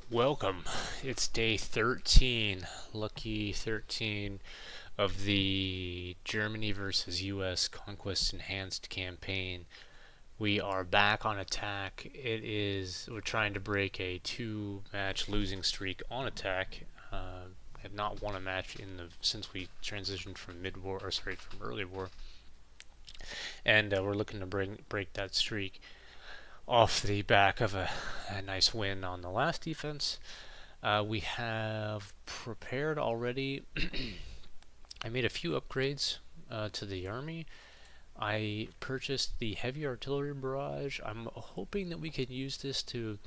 Welcome. It's day 13, lucky 13 of the Germany versus US Conquest Enhanced campaign. We are back on attack. We're trying to break a 2-match losing streak on attack. Have not won a match since we transitioned from from early war, and we're looking to break that streak off the back of a nice win on the last defense. We have prepared already. I made a few upgrades to the army. I purchased the heavy artillery barrage. I'm hoping that we can use this to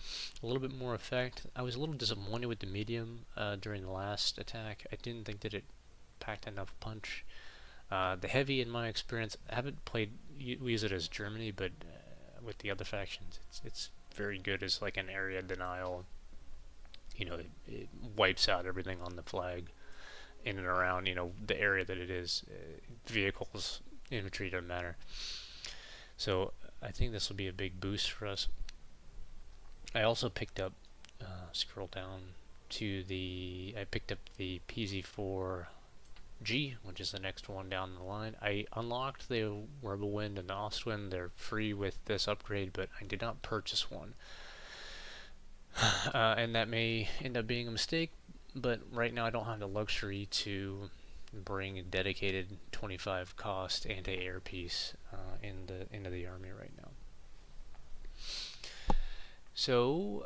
a little bit more effect. I was a little disappointed with the medium during the last attack. I didn't think that it packed enough punch. The heavy, in my experience, I haven't played. We use it as Germany, but with the other factions, it's very good as like an area denial. It wipes out everything on the flag in and around, the area that it is. Vehicles, infantry, doesn't matter. So I think this will be a big boost for us. I also picked up, scroll down I picked up the PZ4G, which is the next one down the line. I unlocked the Rebel Wind and the Ostwind. They're free with this upgrade, but I did not purchase one. And that may end up being a mistake, but right now I don't have the luxury to bring a dedicated 25 cost anti-air piece into the army right now. So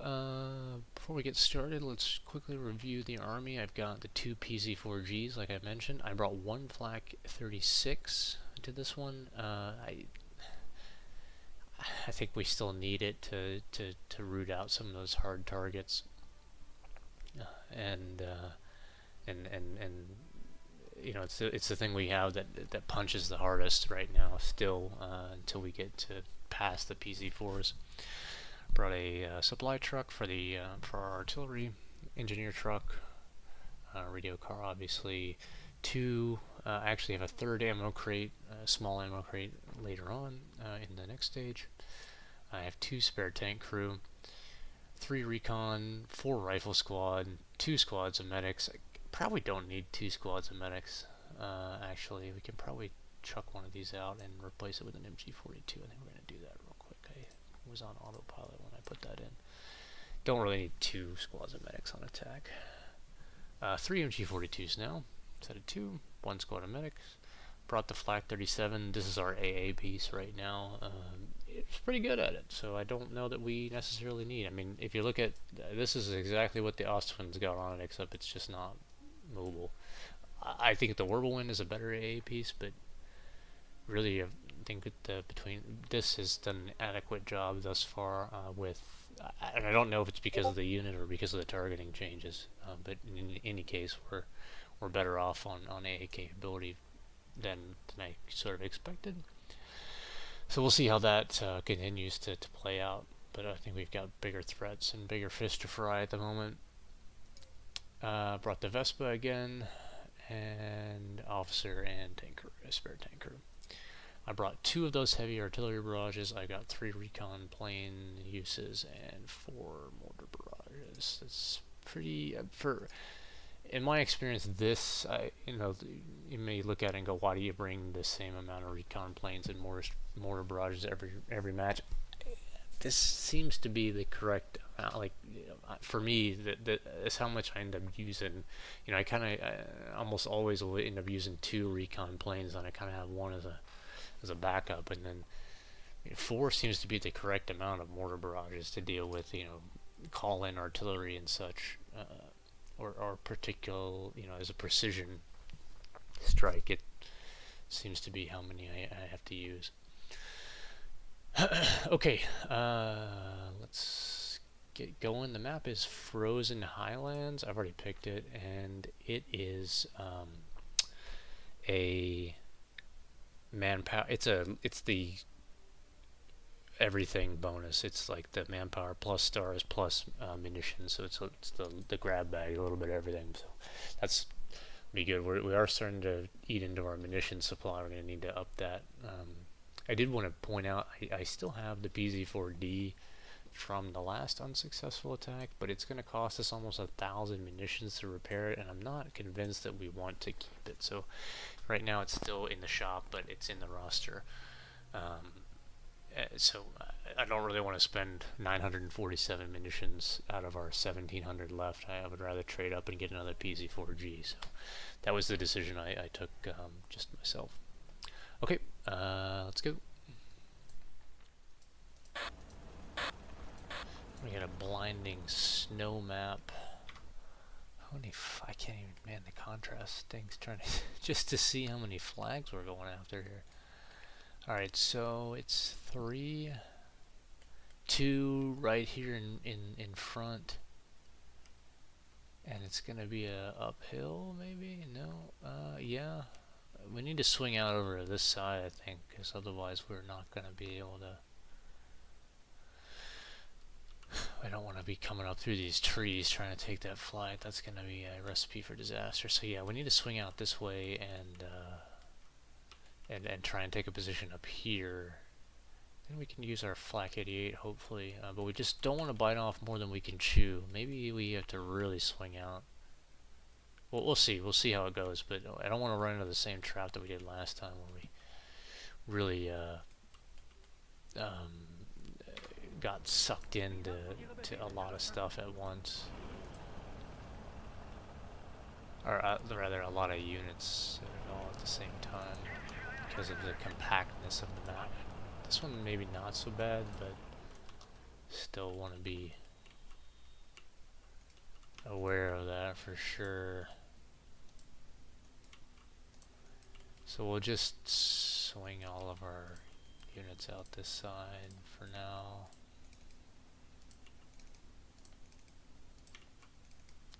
before we get started, let's quickly review the army. I've got the 2 PZ4Gs, like I mentioned. I brought one Flak 36 to this one. I think we still need it to root out some of those hard targets, and it's the thing we have that punches the hardest right now still, until we get to past the PZ4s. Brought a supply truck for our artillery, engineer truck, radio car, obviously. I actually have a third ammo crate, a small ammo crate later on in the next stage. I have 2 spare tank crew, 3 recon, 4 rifle squad, 2 squads of medics. I probably don't need 2 squads of medics. Actually, we can probably chuck one of these out and replace it with an MG42. I think we're going to do that real quick. I was on autopilot when I put that in. Don't really need 2 squads of medics on attack. 3 MG42s now, instead of 2. 1 squad of medics. Brought the Flak 37. This is our AA piece right now. It's pretty good at it, so I don't know that we necessarily need. I mean, if you look at this, is exactly what the Ostfront's got on it, except it's just not mobile. I think the Whirlwind is a better AA piece, but really, I think between this has done an adequate job thus far. And I don't know if it's because of the unit or because of the targeting changes, but in any case, we're better off on AA capability than I sort of expected. So we'll see how that continues to play out. But I think we've got bigger threats and bigger fish to fry at the moment. Brought the Vespa again, and officer and tanker, spare tank crew. I brought 2 of those heavy artillery barrages. I got 3 recon plane uses and 4 mortar barrages. It's pretty in my experience, this, you may look at it and go, why do you bring the same amount of recon planes and mortar barrages every match? This seems to be the correct amount. For me, that's how much I end up using. I almost always will end up using 2 recon planes, and I kind of have one as a backup, and then 4 seems to be the correct amount of mortar barrages to deal with, call-in artillery and such. Or particular, as a precision strike, it seems to be how many I have to use. Okay, let's get going. The map is Frozen Highlands. I've already picked it, and it is a manpower. It's the everything bonus. It's like the manpower plus stars plus munitions, so it's the grab bag, a little bit of everything. So that's be good. We are starting to eat into our munition supply. We're going to need to up that. I did want to point out I still have the PZ4D from the last unsuccessful attack, but it's going to cost us almost 1,000 munitions to repair it, and I'm not convinced that we want to keep it. So right now it's still in the shop, but it's in the roster. So I don't really want to spend 947 munitions out of our 1,700 left. I would rather trade up and get another PZ4G. So that was the decision I took just myself. Okay, let's go. We got a blinding snow map. How many? I can't even. Man, the contrast stinks. Trying to just to see how many flags we're going after here. All right, so it's 3, 2 right here in front, and it's gonna be a uphill maybe. No, yeah. We need to swing out over to this side, I think, because otherwise we're not gonna be able to. I don't want to be coming up through these trees trying to take that flight. That's going to be a recipe for disaster. So yeah, we need to swing out this way and try and take a position up here. Then we can use our Flak 88, hopefully. But we just don't want to bite off more than we can chew. Maybe we have to really swing out. Well, we'll see. We'll see how it goes. But I don't want to run into the same trap that we did last time when we really got sucked into a lot of stuff at once, or rather a lot of units all at the same time because of the compactness of the map. This one maybe not so bad, but still want to be aware of that for sure. So we'll just swing all of our units out this side for now.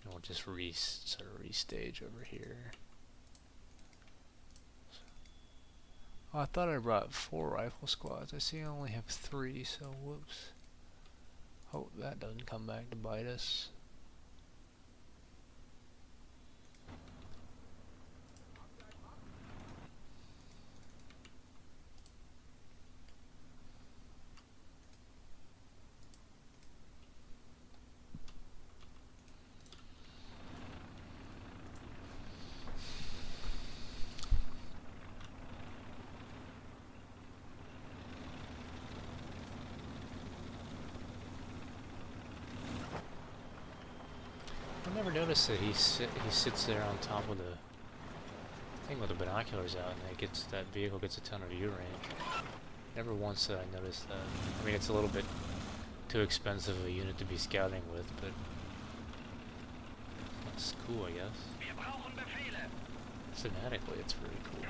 And we'll just sort of restage over here. Oh, I thought I brought 4 rifle squads. I see I only have 3, so whoops. Hope that doesn't come back to bite us. I never noticed that he sits there on top of the thing with the binoculars out, and that vehicle gets a ton of view range. Never once did I notice that. I mean, it's a little bit too expensive a unit to be scouting with, but it's cool, I guess. Thematically, it's really cool.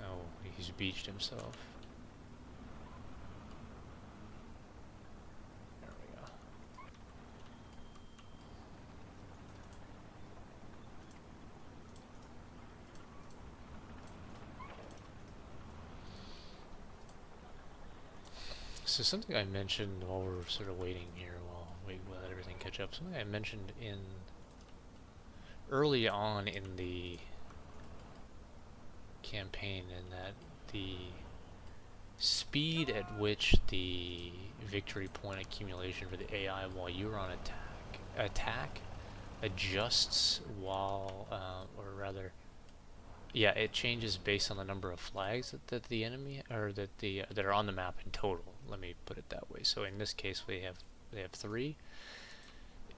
Oh, he's beached himself. There we go. So something I mentioned while we're sort of waiting here, while we let everything catch up, something I mentioned early on in the campaign, and that the speed at which the victory point accumulation for the AI while you're on attack adjusts while, or rather, yeah, it changes based on the number of flags that the enemy, or that are on the map in total. Let me put it that way. So in this case, they have 3,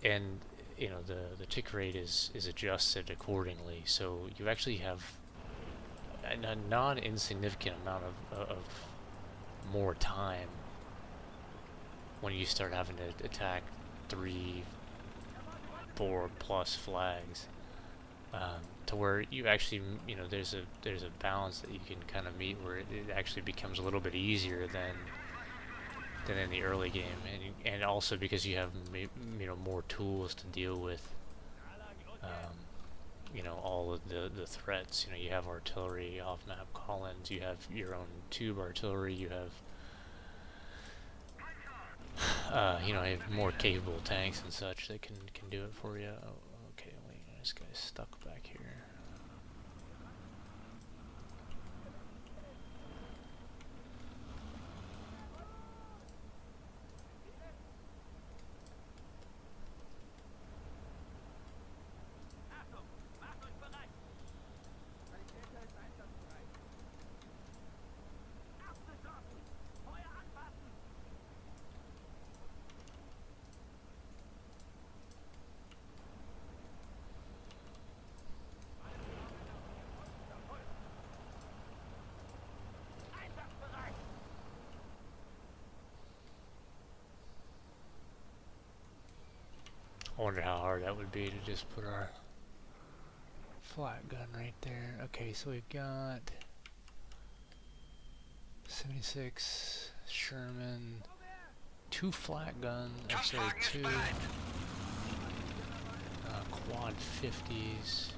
and you know the tick rate is adjusted accordingly. So you actually have a non-insignificant amount of more time when you start having to attack 3, 4 plus flags, to where you actually, you know, there's a balance that you can kind of meet where it actually becomes a little bit easier than in the early game, and also because you have, you know, more tools to deal with, you know, all of the threats. You know, you have artillery, off-map call-ins, you have your own tube artillery, you have you know, I have more capable tanks and such that can do it for you. Oh, okay, wait, this guy's stuck back here. I wonder how hard that would be to just put our flat gun right there. Okay, so we've got 76 Sherman, 2 flat guns, sorry, 2 quad 50s.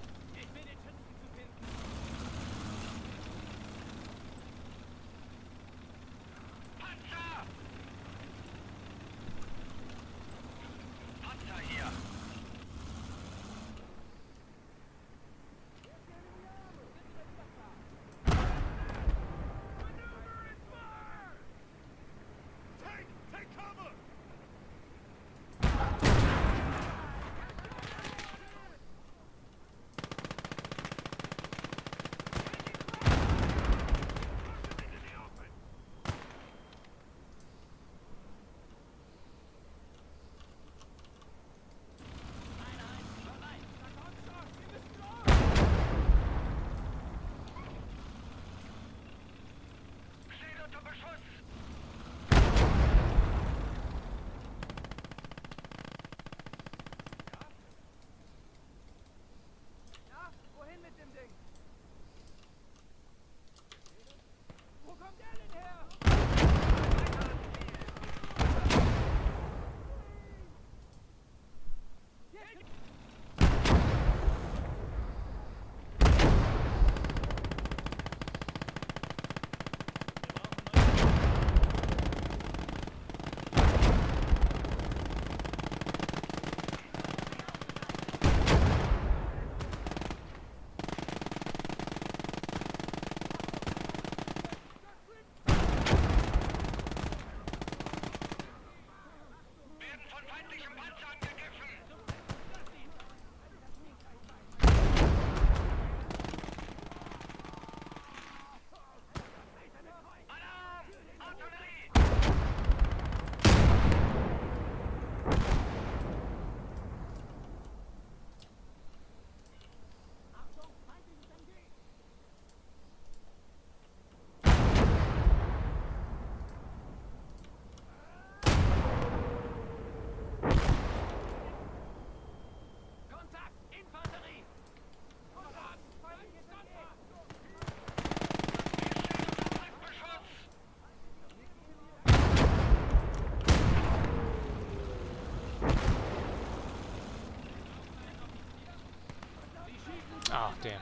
Oh, damn.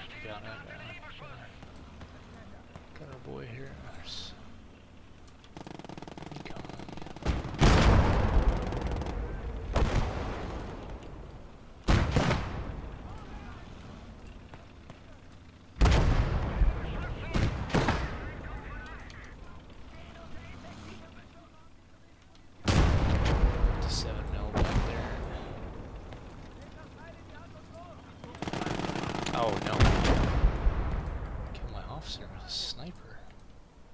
Got our boy here. Oh no. Kill my officer with a sniper.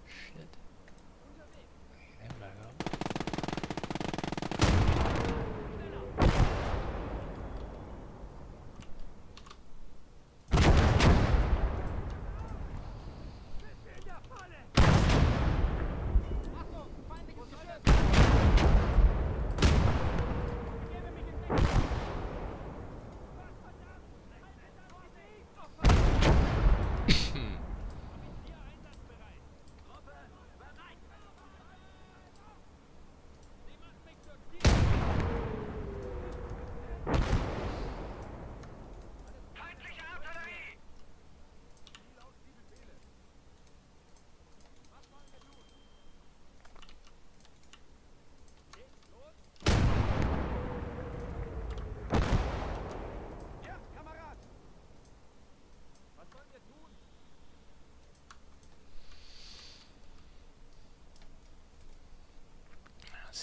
Shit. Get him back up.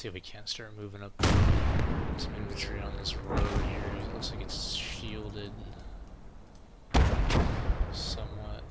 see if we can't start moving up some infantry on this road here. It looks like it's shielded somewhat.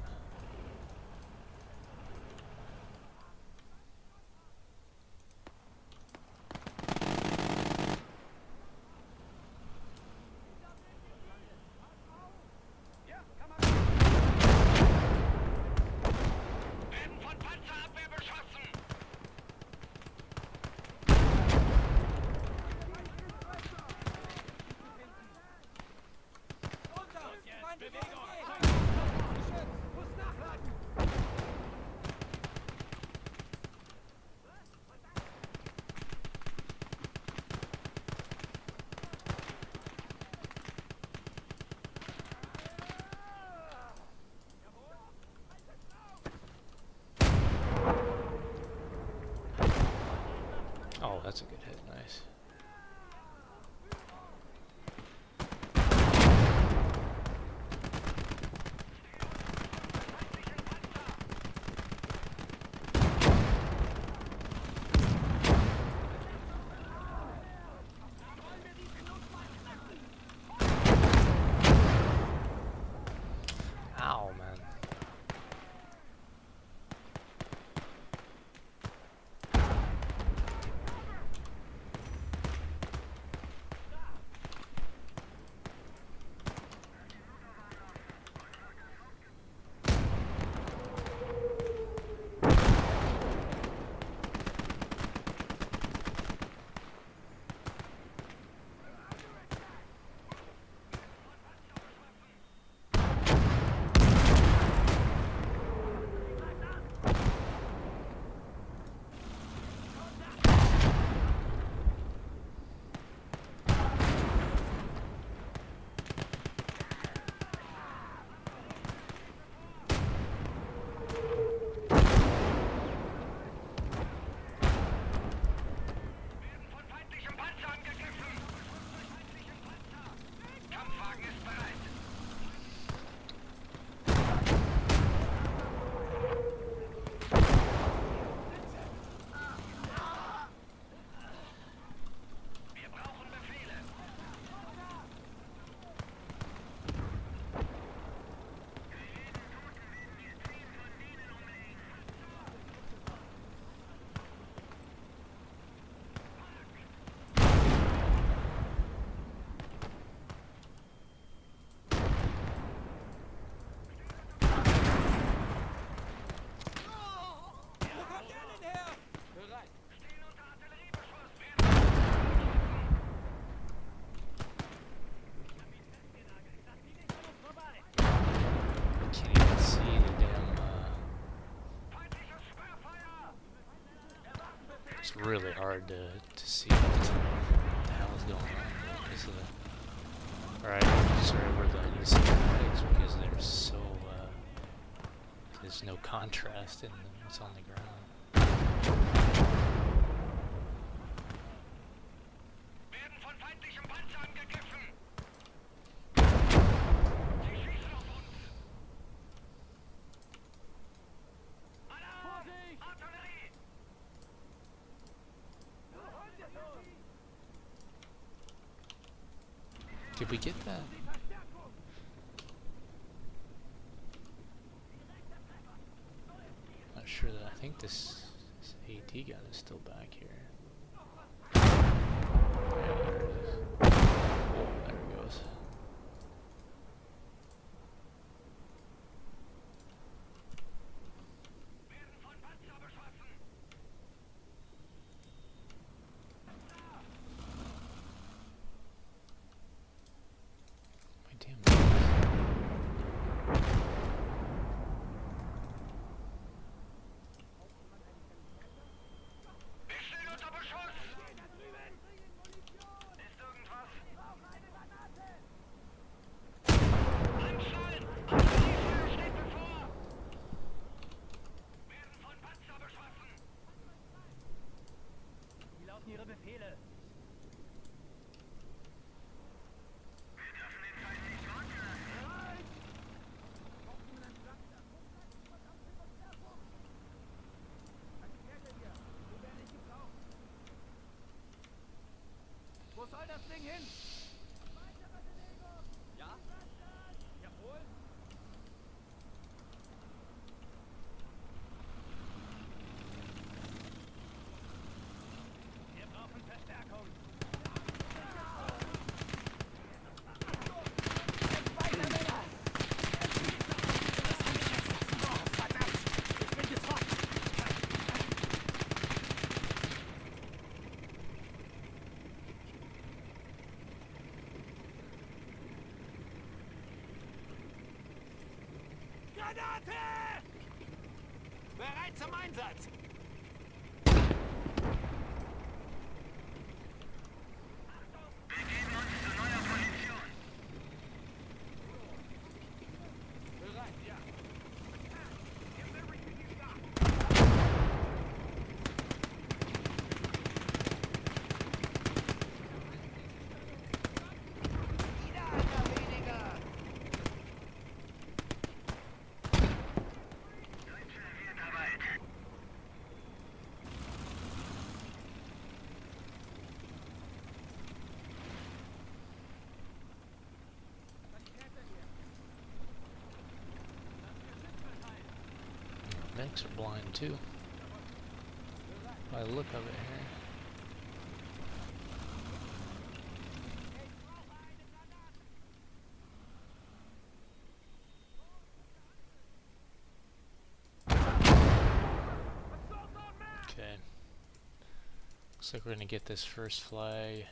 Oh, that's a good hit, nice. Ow, man. Can't even see the damn, it's really hard to see what the hell is going on because of the, alright, sorry, we're going to see the legs because there's so, there's no contrast in what's on the ground. Did we get that? Not sure that I think this AT gun is still back here. Yeah, there it is. Oh, there it goes. Granate! Bereit zum Einsatz! Begeben uns zu neuer Position. Bereit, ja. Wieder einer weniger! Medics are blind too, by the look of it here. Okay. Looks like we're gonna get this first flag.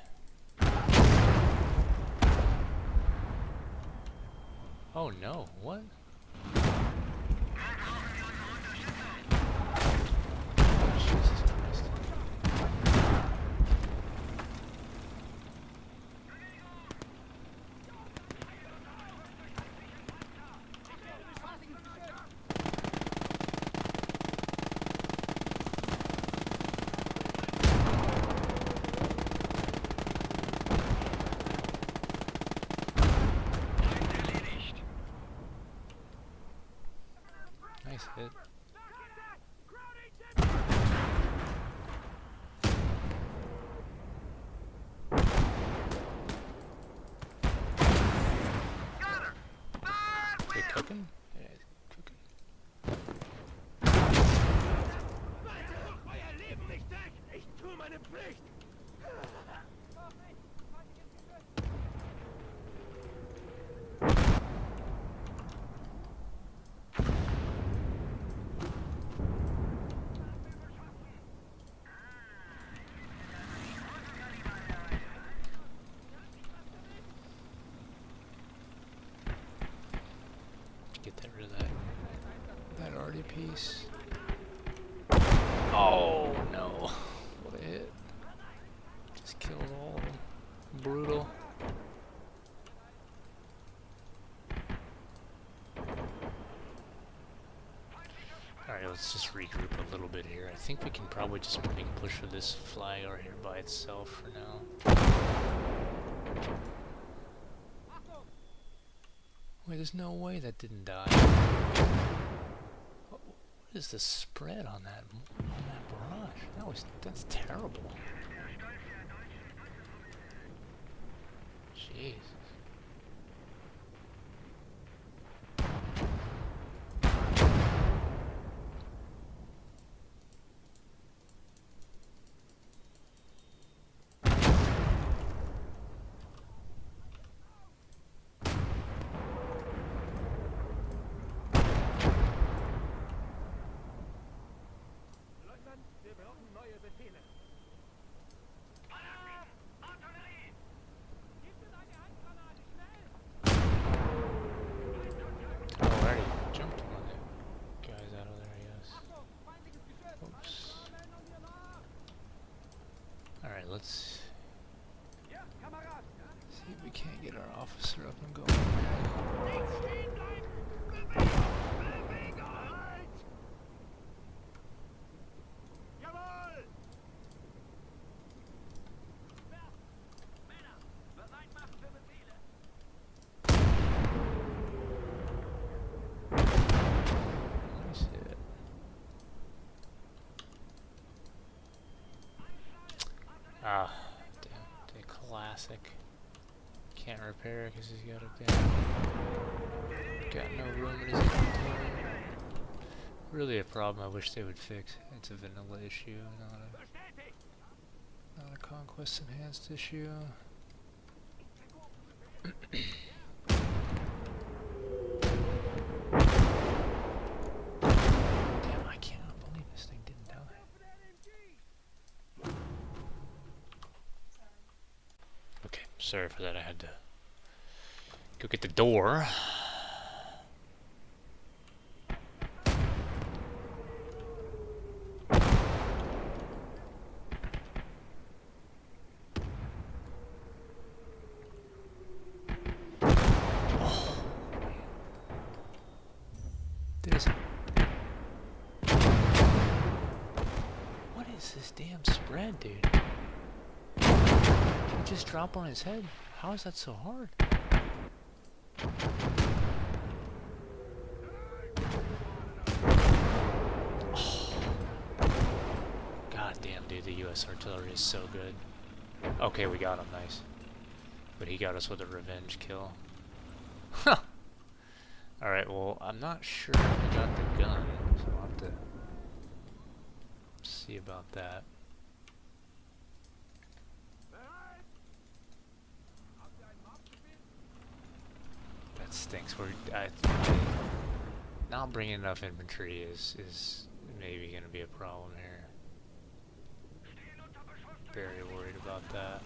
Oh no, what? Jesus Christ. Nice hit. They cooking? Yeah, cooking. Euer Leben nicht weg! Ich tue meine Pflicht! Get rid of that already piece. Oh no! What a hit! Just killed all of them. Brutal. Alright, let's just regroup a little bit here. I think we can probably just make a push for this flag over here by itself for now. Wait, there's no way that didn't die. What is the spread on that barrage? That's terrible. Jeez. Wir brauchen neue Befehle. Alarm! Artillerie! Gib mir deine Handgranate, schnell! Oh, I already jumped one of the guys out of there, I guess. Oops. Alright, let's Ja, Kamerad! see if we can't get our officer up and going. Nicht stehen bleiben! Bewegung! Bewegung! Halt! Jawohl! Männer, bereit machen für Befehle! Nice hit. Ah, damn, the classic. Can't repair because he's got a damn... Got no room in his inventory. Really a problem I wish they would fix. It's a vanilla issue, not a Conquest enhanced issue. Damn, I cannot believe this thing didn't die. Okay, sorry for that. I had to go get the door. What is this damn spread, dude? It just dropped on his head. How is that so hard? Oh. God damn, dude, the US artillery is so good. Okay, we got him, nice. But he got us with a revenge kill. Huh! Alright, well, I'm not sure if we got the gun, so I'll have to see about that. That stinks. Not bringing enough infantry is maybe going to be a problem here. Very worried about that.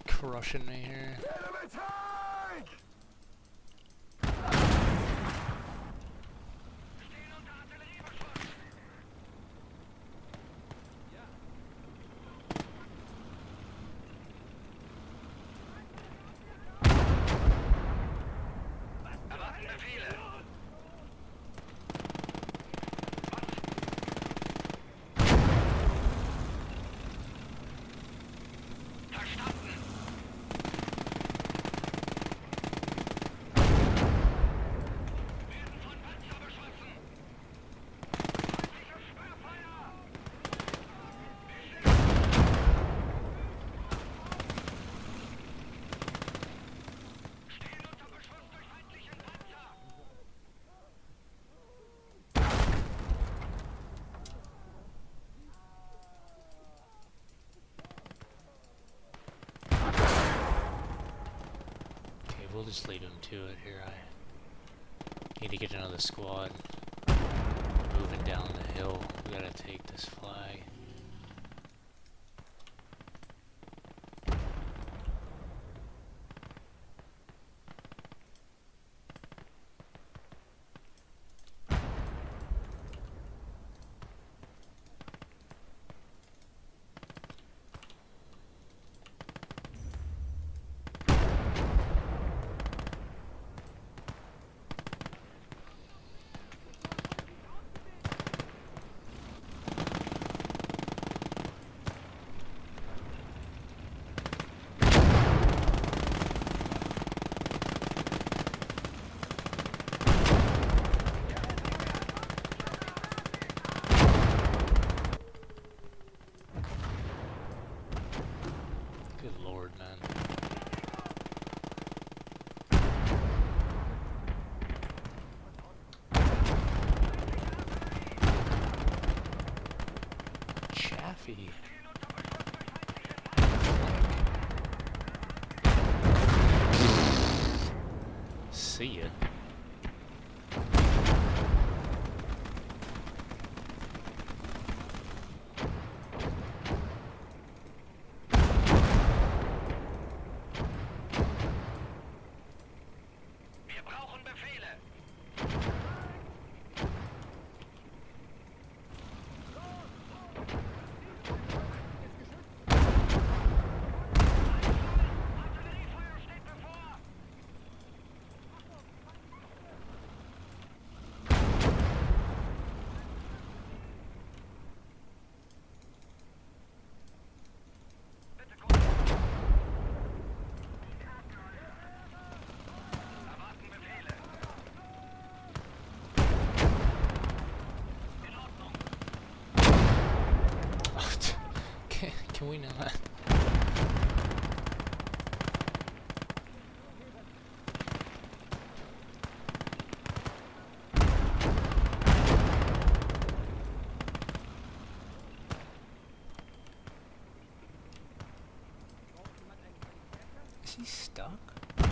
Crushing me here. We'll just lead him to it here. I need to get another squad moving down the hill. We gotta take this flag. fee. See ya. Wir brauchen Befehle. Artilleriefeuer steht bevor. Bitte kommen. Erwarten Befehle. In Ordnung. Can we not? Is he stuck? What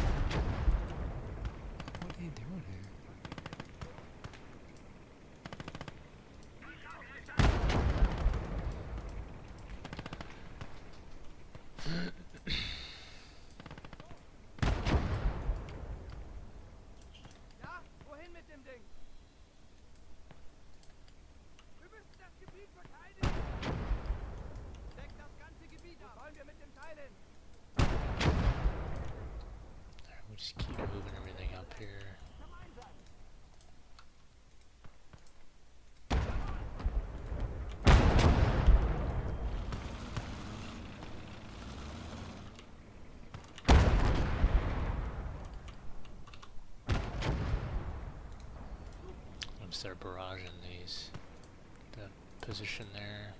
are they doing here? Ja, wohin mit dem Ding? Wir müssen das Gebiet verteidigen. Deckt das ganze Gebiet ab. Wo wollen wir mit dem Teil hin? Alright, we'll just keep moving everything up here. Zum Einsatz. I'm start barraging these. The position there.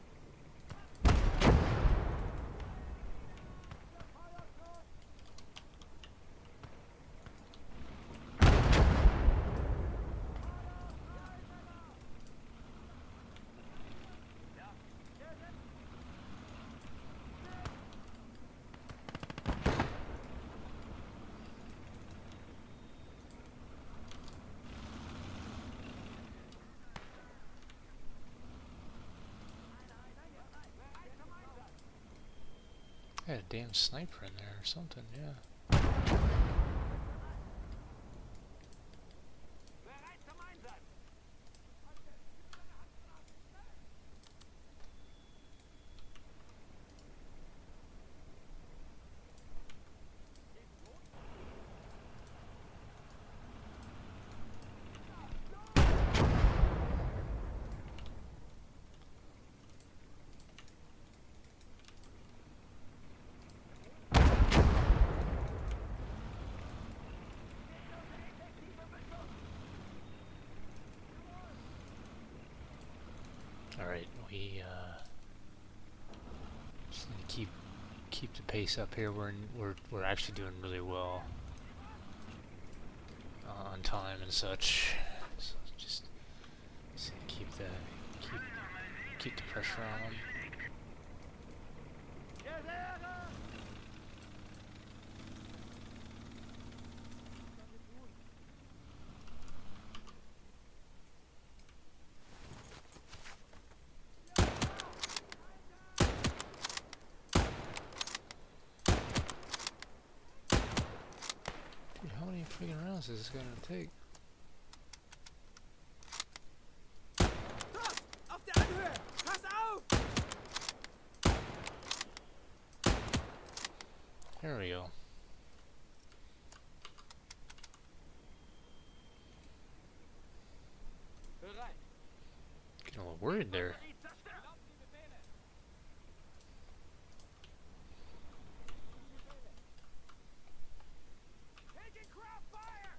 I had a damn sniper in there or something, yeah. Bereit zum Einsatz. Alright, we just need to keep the pace up here. We're actually doing really well on time and such. So just keep the pressure on them. Dude, how many freaking rounds is this gonna take? Auf der Anhöhe! Pass auf! There we go. Bereit. Getting a little worried there. Die zerstören. Erlaubt die Befehle. Taking crop fire!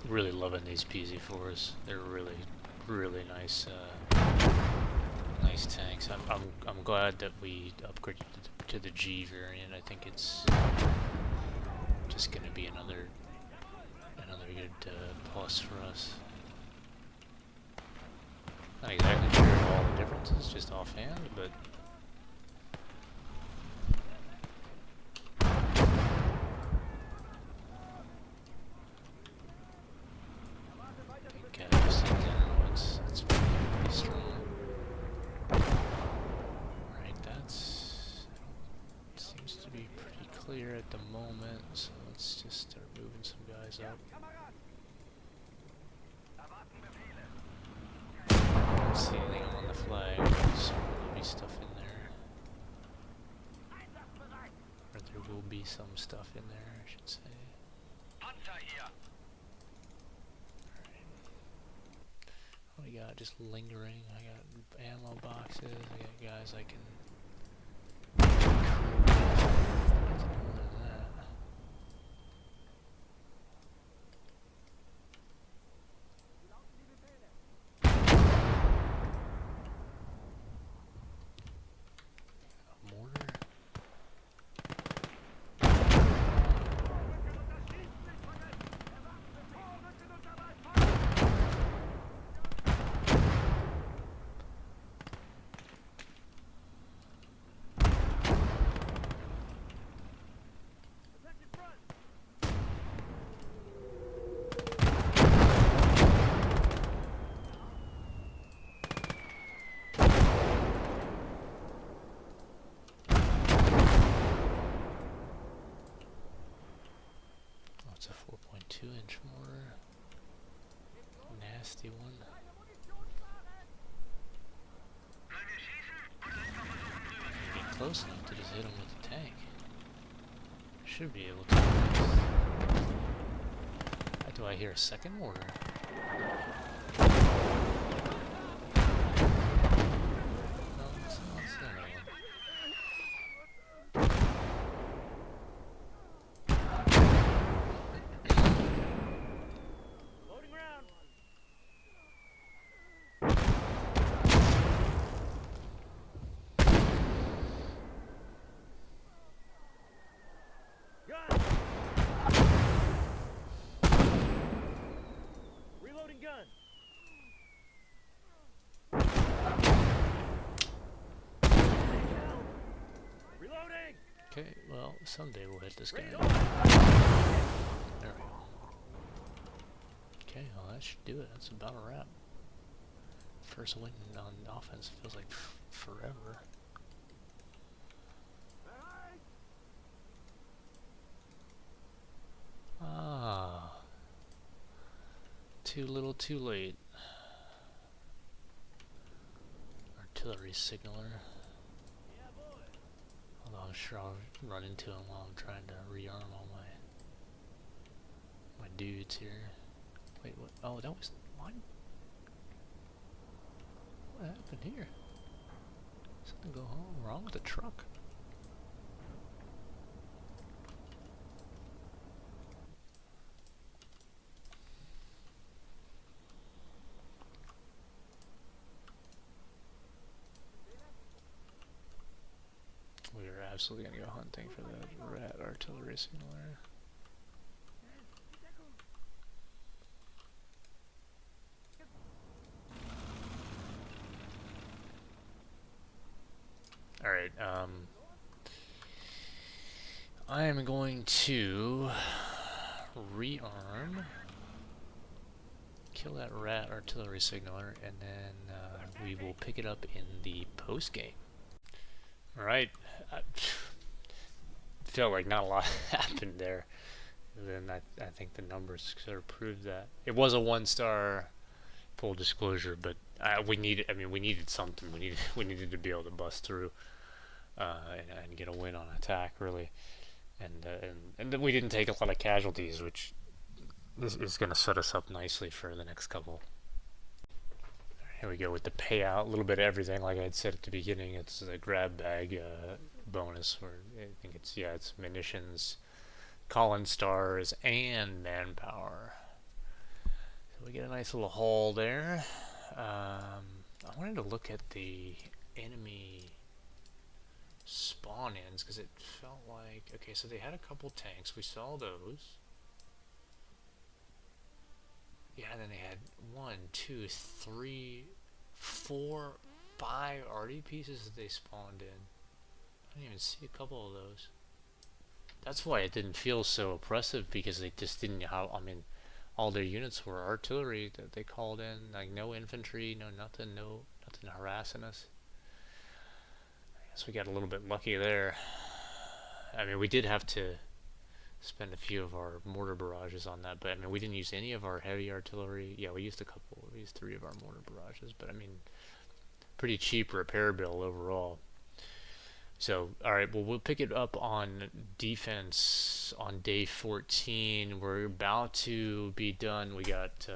Really loving these PZ4s. They're really nice, nice tanks. I'm glad that we upgraded to the G variant. I think it's just going to be another good plus for us. Not exactly sure all the differences, just offhand, but okay, just in general, it's pretty strong. Alright, that's seems to be pretty clear at the moment, so let's just start moving some guys up. I don't see anything on the flag, so there'll be stuff in there. Or there will be some stuff in there, I should say. Alright. What do we got? Just lingering. I got ammo boxes, I got guys I can It's a 4.2-inch mortar. Nasty one. Get close enough to just hit him with the tank. Should be able to. Do I hear a second mortar? No, it's not another one. Okay, well, someday we'll hit this guy. There we go. Okay, well that should do it. That's about a wrap. First win on offense feels like forever. Ah. Too little too late. Artillery signaler. Although I'm sure I'll run into him while I'm trying to rearm all my dudes here. Wait, what? Oh, that was what? What happened here? Something go wrong with the truck? We are absolutely gonna go hunting for that rat artillery signaler. Alright, I am going to rearm, kill that rat artillery signaler, and then we will pick it up in the post game. Alright, I feel like not a lot happened there. And then I think the numbers sort of proved that. It was a 1-star, full disclosure, but we needed something. We needed to be able to bust through and get a win on attack, really. And then we didn't take a lot of casualties, which is going to set us up nicely for the next couple. Here we go with the payout. A little bit of everything, like I had said at the beginning. It's a grab bag bonus, or I think it's munitions, Collin stars, and manpower. So we get a nice little haul there. I wanted to look at the enemy spawn-ins, because it felt like, okay, so they had a couple tanks. We saw those. Yeah, and then they had 1, 2, 3, 4, 5 arty pieces that they spawned in. I didn't even see a couple of those. That's why it didn't feel so oppressive, because they just didn't have, I mean, all their units were artillery that they called in, like no infantry, no nothing, nothing harassing us. I guess we got a little bit lucky there. I mean, we did have to spend a few of our mortar barrages on that, but I mean, we didn't use any of our heavy artillery. Yeah, we used a couple. We used 3 of our mortar barrages, but I mean, pretty cheap repair bill overall. So, alright, well, we'll pick it up on defense on day 14. We're about to be done. We got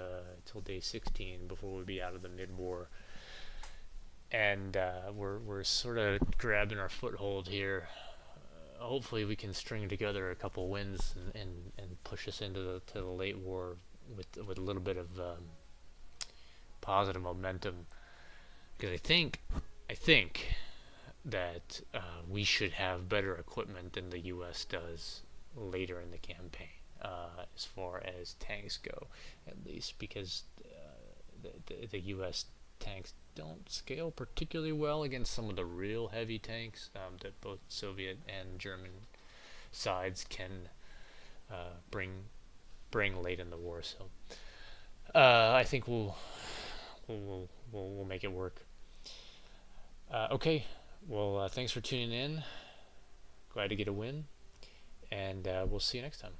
till day 16 before we'll be out of the mid-war. And we're sort of grabbing our foothold here. Hopefully we can string together a couple wins and push us into the late war with a little bit of positive momentum. Because I think that we should have better equipment than the U.S. does later in the campaign, as far as tanks go, at least, because the U.S. tanks don't scale particularly well against some of the real heavy tanks that both Soviet and German sides can bring late in the war. So I think we'll make it work. Okay. Well, thanks for tuning in. Glad to get a win, and we'll see you next time.